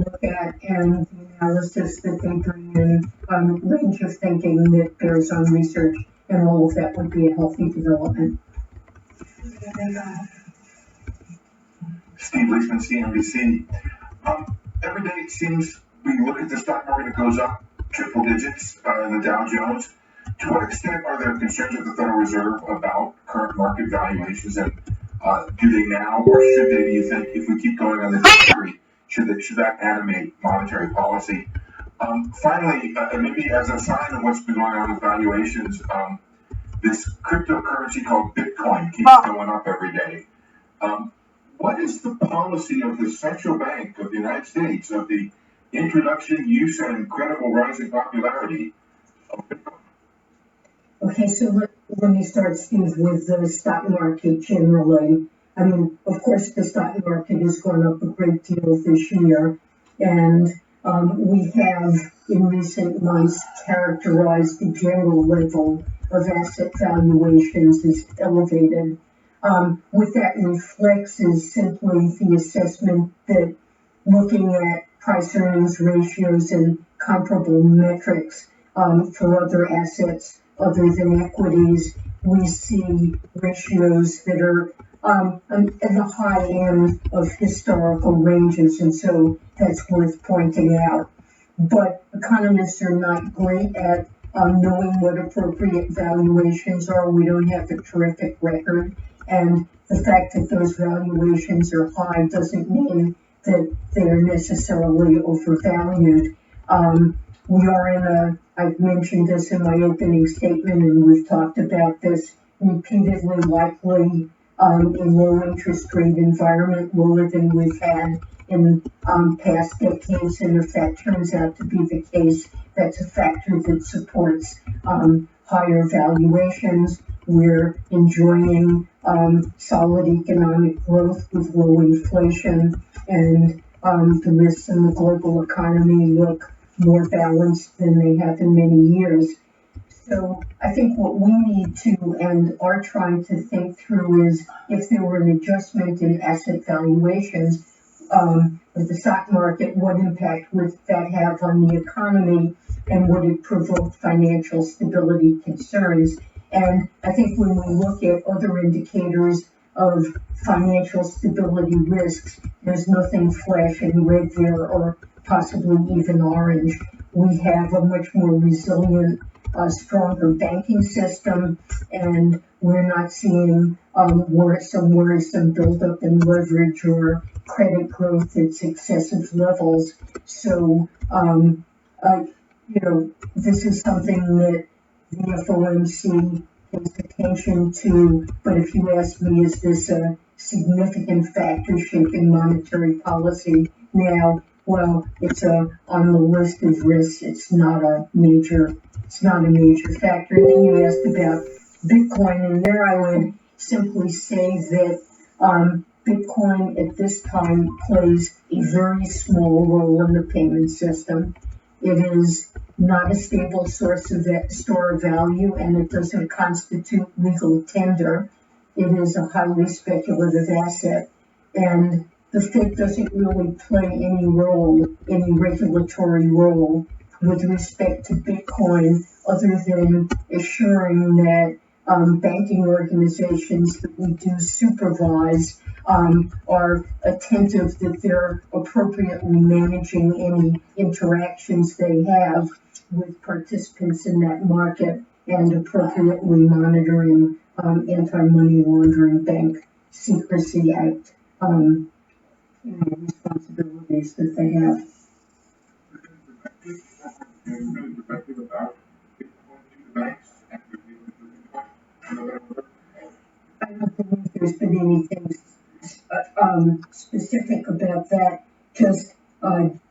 look at and the analysis that they bring in, range of thinking that bears on research, and all of that would be a healthy development. Steve Leisman, CNBC. Every day it seems we look at the stock market, it goes up triple digits, the Dow Jones. To what extent are there concerns of the Federal Reserve about current market valuations, and do they now, or should they, do you think, if we keep going on the trajectory, should that animate monetary policy? Finally, maybe as a sign of what's been going on with valuations, this cryptocurrency called Bitcoin keeps going up every day. What is the policy of the Central Bank of the United States of the introduction, use, and incredible rise in popularity of Bitcoin? Okay, so let me start, Steve, with the stock market generally. I mean, of course, the stock market has gone up a great deal this year, and we have in recent months characterized the general level of asset valuations as elevated. What that reflects is simply the assessment that looking at price earnings ratios and comparable metrics for other assets other than equities, we see ratios that are at the high end of historical ranges, and so that's worth pointing out. But economists are not great at knowing what appropriate valuations are. We don't have a terrific record, and the fact that those valuations are high doesn't mean that they are necessarily overvalued. We are in I've mentioned this in my opening statement, and we've talked about this repeatedly, likely a low interest rate environment, lower than we've had in past decades, and if that turns out to be the case, that's a factor that supports higher valuations. We're enjoying solid economic growth with low inflation, and the risks in the global economy look more balanced than they have in many years. So I think what we need to and are trying to think through is if there were an adjustment in asset valuations of the stock market, what impact would that have on the economy, and would it provoke financial stability concerns? And I think when we look at other indicators of financial stability risks, there's nothing flashing red there, or possibly even orange. We have a much more resilient, stronger banking system, and we're not seeing some worrisome buildup in leverage or credit growth at excessive levels. So, this is something that the FOMC pays attention to, but if you ask me, is this a significant factor shaping monetary policy now? Well, it's on the list of risks. It's not a major factor. And then you asked about Bitcoin, and there I would simply say that Bitcoin at this time plays a very small role in the payment system. It is not a stable source of store of value, and it doesn't constitute legal tender. It is a highly speculative asset, and the Fed doesn't really play any regulatory role with respect to Bitcoin, other than assuring that banking organizations that we do supervise are attentive that they're appropriately managing any interactions they have with participants in that market, and appropriately monitoring anti-money laundering, Bank Secrecy Act responsibilities that they have. I don't believe there's been anything specific about that. Just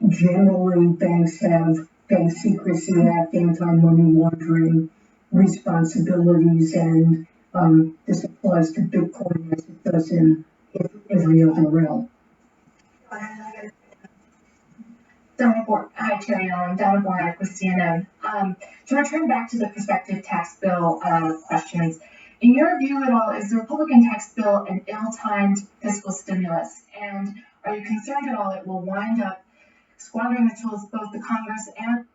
generally, banks have Bank Secrecy Act, anti-money laundering responsibilities, and this applies to Bitcoin as it does in every other realm. Hi, Chair Yellen. Donna Bornak with CNN. To return back to the prospective tax bill questions, in your view at all, is the Republican tax bill an ill-timed fiscal stimulus? And are you concerned at all it will wind up squandering the tools both the Congress and